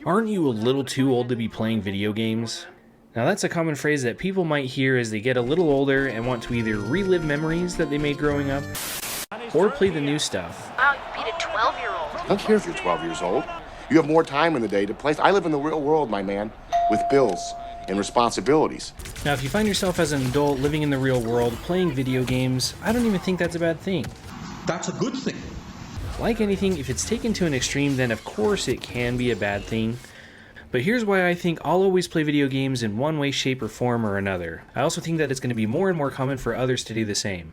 Aren't you a little too old to be playing video games? Now that's a common phrase that people might hear as they get a little older and want to either relive memories that they made growing up, or play the new stuff. Wow, you beat a 12-year-old. I don't care if you're 12 years old. You have more time in the day to play. I live in the real world, my man, with bills and responsibilities. Now if you find yourself as an adult living in the real world playing video games, I don't even think that's a bad thing. That's a good thing. Like anything, if it's taken to an extreme, then of course it can be a bad thing. But here's why I think I'll always play video games in one way, shape, or form or another. I also think that it's going to be more and more common for others to do the same.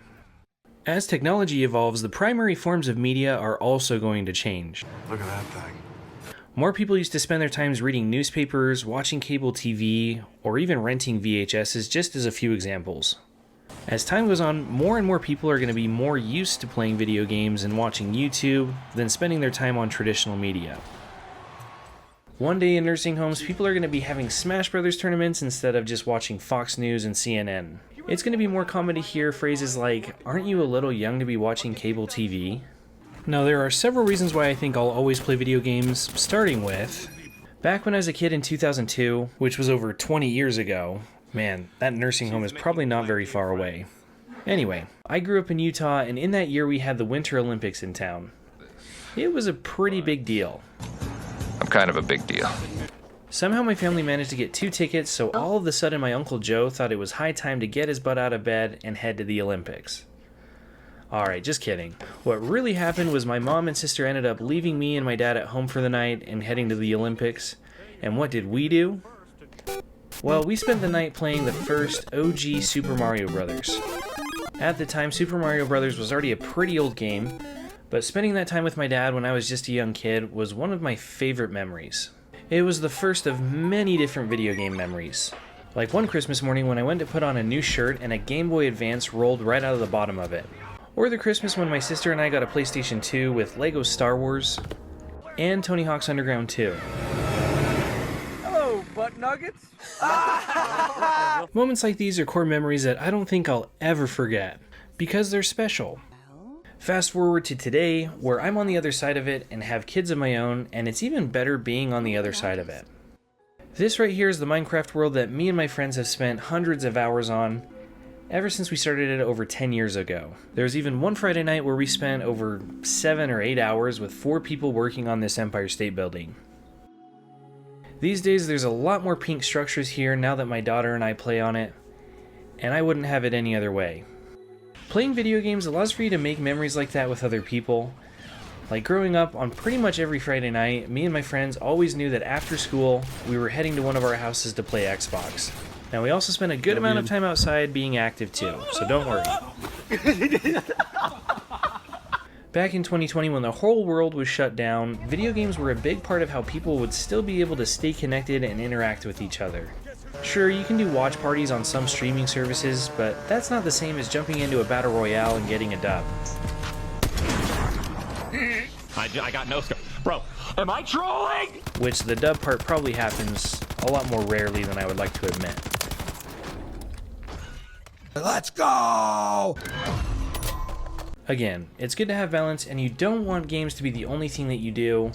As technology evolves, the primary forms of media are also going to change. Look at that thing. More people used to spend their times reading newspapers, watching cable TV, or even renting VHSs, just as a few examples. As time goes on, more and more people are going to be more used to playing video games and watching YouTube than spending their time on traditional media. One day in nursing homes, people are going to be having Smash Brothers tournaments instead of just watching Fox News and CNN. It's going to be more common to hear phrases like, "Aren't you a little young to be watching cable TV?" Now, there are several reasons why I think I'll always play video games, starting with, back when I was a kid in 2002, which was over 20 years ago, man, that nursing home is probably not very far away. Anyway, I grew up in Utah, and in that year we had the Winter Olympics in town. It was a pretty big deal. I'm kind of a big deal. Somehow my family managed to get 2 tickets, so all of a sudden my Uncle Joe thought it was high time to get his butt out of bed and head to the Olympics. Alright, just kidding. What really happened was my mom and sister ended up leaving me and my dad at home for the night and heading to the Olympics. And what did we do? Well, we spent the night playing the first OG Super Mario Bros. At the time, Super Mario Bros. Was already a pretty old game, but spending that time with my dad when I was just a young kid was one of my favorite memories. It was the first of many different video game memories. Like one Christmas morning when I went to put on a new shirt and a Game Boy Advance rolled right out of the bottom of it. Or the Christmas when my sister and I got a PlayStation 2 with Lego Star Wars and Tony Hawk's Underground 2. Butt nuggets? Moments like these are core memories that I don't think I'll ever forget, because they're special. Fast forward to today, where I'm on the other side of it and have kids of my own, and it's even better being on the other side of it. This right here is the Minecraft world that me and my friends have spent hundreds of hours on ever since we started it over 10 years ago. There was even one Friday night where we spent over 7 or 8 hours with 4 people working on this Empire State Building. These days there's a lot more pink structures here now that my daughter and I play on it, and I wouldn't have it any other way. Playing video games allows for you to make memories like that with other people. Like growing up, on pretty much every Friday night, me and my friends always knew that after school, we were heading to one of our houses to play Xbox. Now we also spent a good amount of time outside being active too, so don't worry. Back in 2020, when the whole world was shut down, video games were a big part of how people would still be able to stay connected and interact with each other. Sure, you can do watch parties on some streaming services, but that's not the same as jumping into a battle royale and getting a dub. I got no scope. Bro, am I trolling? Which the dub part probably happens a lot more rarely than I would like to admit. Let's go! Again, it's good to have balance, and you don't want games to be the only thing that you do,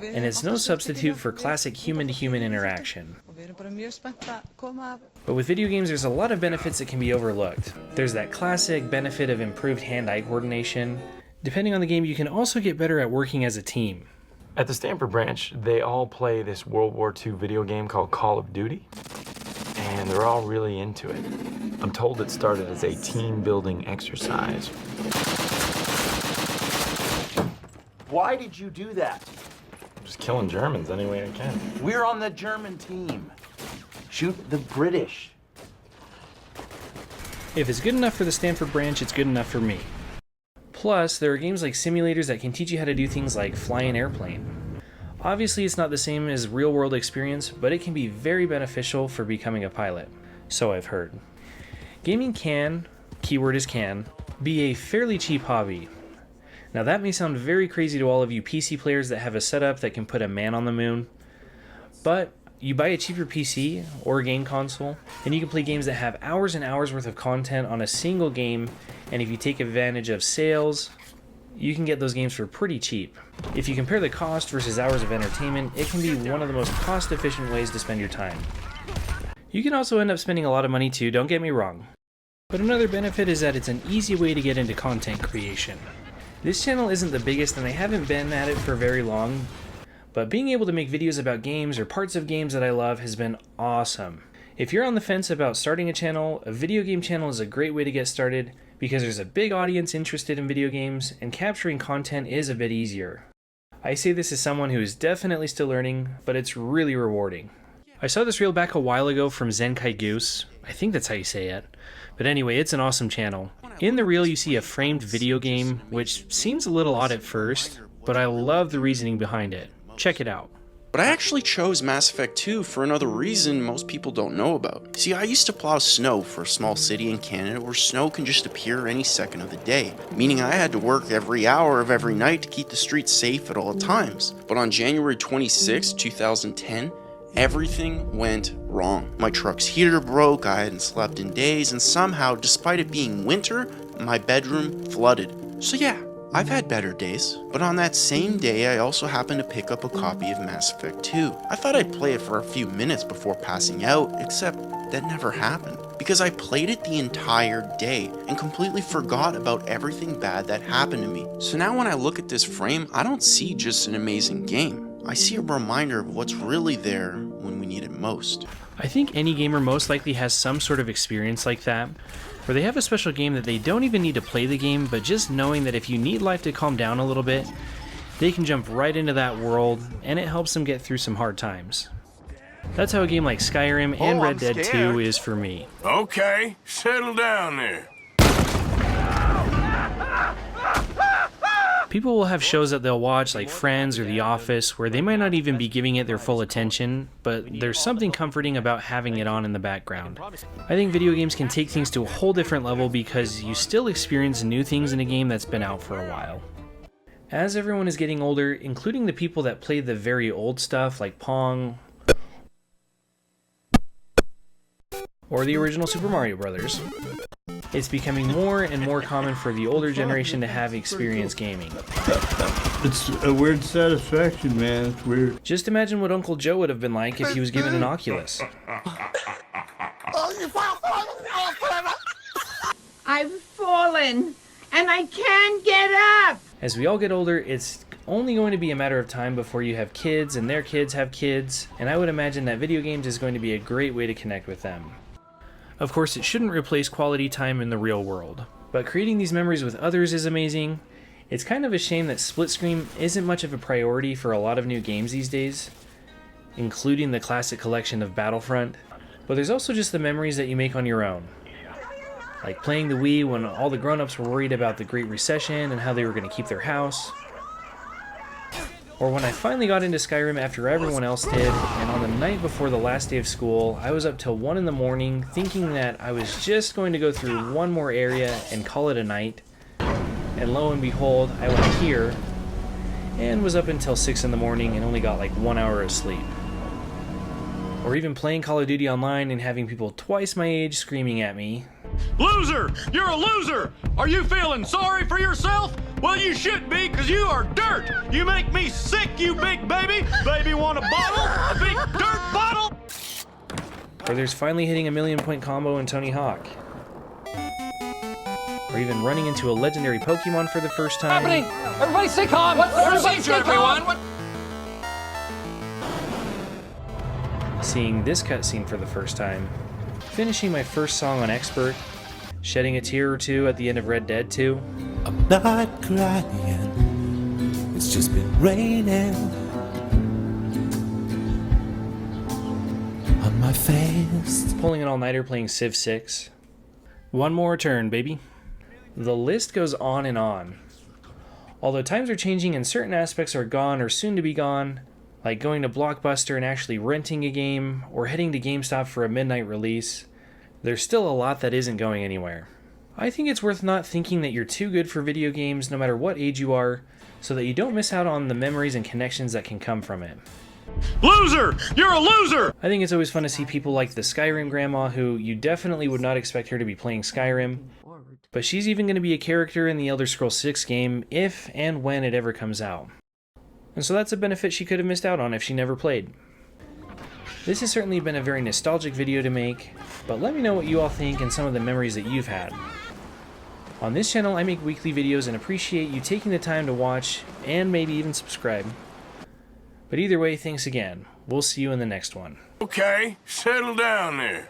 and it's no substitute for classic human-to-human interaction. But with video games, there's a lot of benefits that can be overlooked. There's that classic benefit of improved hand-eye coordination. Depending on the game, you can also get better at working as a team. At the Stanford branch, they all play this World War II video game called Call of Duty, and they're all really into it. I'm told it started as a team-building exercise. Why did you do that? I'm just killing Germans any way I can. We're on the German team. Shoot the British. If it's good enough for the Stanford branch, it's good enough for me. Plus, there are games like simulators that can teach you how to do things like fly an airplane. Obviously, it's not the same as real-world experience, but it can be very beneficial for becoming a pilot. So I've heard. Gaming can, keyword is can, be a fairly cheap hobby. Now that may sound very crazy to all of you PC players that have a setup that can put a man on the moon, but you buy a cheaper PC or a game console, and you can play games that have hours and hours worth of content on a single game, and if you take advantage of sales, you can get those games for pretty cheap. If you compare the cost versus hours of entertainment, it can be one of the most cost-efficient ways to spend your time. You can also end up spending a lot of money too, don't get me wrong. But another benefit is that it's an easy way to get into content creation. This channel isn't the biggest and I haven't been at it for very long, but being able to make videos about games or parts of games that I love has been awesome. If you're on the fence about starting a channel, a video game channel is a great way to get started because there's a big audience interested in video games and capturing content is a bit easier. I say this as someone who is definitely still learning, but it's really rewarding. I saw this reel back a while ago from Zenkai Goose. I think that's how you say it. But anyway, it's an awesome channel. In the reel you see a framed video game, which seems a little odd at first, but I love the reasoning behind it. Check it out. But I actually chose Mass Effect 2 for another reason most people don't know about. See, I used to plow snow for a small city in Canada where snow can just appear any second of the day, meaning I had to work every hour of every night to keep the streets safe at all times. But on January 26, 2010, everything went wrong. My truck's heater broke, I hadn't slept in days, and somehow, despite it being winter, my bedroom flooded. So yeah, I've had better days, but on that same day I also happened to pick up a copy of Mass Effect 2. I thought I'd play it for a few minutes before passing out, except that never happened. Because I played it the entire day and completely forgot about everything bad that happened to me. So now when I look at this frame, I don't see just an amazing game. I see a reminder of what's really there when we need it most. I think any gamer most likely has some sort of experience like that, where they have a special game that they don't even need to play the game, but just knowing that if you need life to calm down a little bit, they can jump right into that world, and it helps them get through some hard times. That's how a game like Skyrim and Red Dead 2 is for me. Okay, settle down there. People will have shows that they'll watch like Friends or The Office where they might not even be giving it their full attention, but there's something comforting about having it on in the background. I think video games can take things to a whole different level because you still experience new things in a game that's been out for a while. As everyone is getting older, including the people that play the very old stuff like Pong or the original Super Mario Bros., it's becoming more and more common for the older generation to have experience gaming. It's a weird satisfaction, man. It's weird. Just imagine what Uncle Joe would have been like if he was given an Oculus. I've fallen, and I can't get up! As we all get older, it's only going to be a matter of time before you have kids and their kids have kids, and I would imagine that video games is going to be a great way to connect with them. Of course, it shouldn't replace quality time in the real world, but creating these memories with others is amazing. It's kind of a shame that split screen isn't much of a priority for a lot of new games these days, including the classic collection of Battlefront, but there's also just the memories that you make on your own. Like playing the Wii when all the grown-ups were worried about the Great Recession and how they were going to keep their house. Or when I finally got into Skyrim after everyone else did, and on the night before the last day of school, I was up till 1 in the morning thinking that I was just going to go through one more area and call it a night. And lo and behold, I went here and was up until 6 in the morning and only got like 1 hour of sleep. Or even playing Call of Duty online and having people twice my age screaming at me. Loser! You're a loser! Are you feeling sorry for yourself? Well, you should be, because you are dirt! You make me sick, you big baby! Baby want a bottle? A big dirt bottle? Or there's finally hitting a 1,000,000-point combo in Tony Hawk. Or even running into a legendary Pokemon for the first time. Happening? Everybody stay calm! Everybody stay calm! Seeing this cutscene for the first time. Finishing my first song on Expert. Shedding a tear or two at the end of Red Dead 2. I'm not crying, it's just been raining on my face. Pulling an all-nighter playing Civ 6. One more turn, baby. The list goes on and on. Although times are changing and certain aspects are gone or soon to be gone, like going to Blockbuster and actually renting a game, or heading to GameStop for a midnight release, there's still a lot that isn't going anywhere. I think it's worth not thinking that you're too good for video games no matter what age you are, so that you don't miss out on the memories and connections that can come from it. Loser! You're a loser! I think it's always fun to see people like the Skyrim grandma who you definitely would not expect her to be playing Skyrim, But she's even going to be a character in the Elder Scrolls 6 game if and when it ever comes out. And so that's a benefit she could have missed out on if she never played. This has certainly been a very nostalgic video to make, but let me know what you all think and some of the memories that you've had. On this channel, I make weekly videos and appreciate you taking the time to watch and maybe even subscribe. But either way, thanks again. We'll see you in the next one. Okay, settle down there.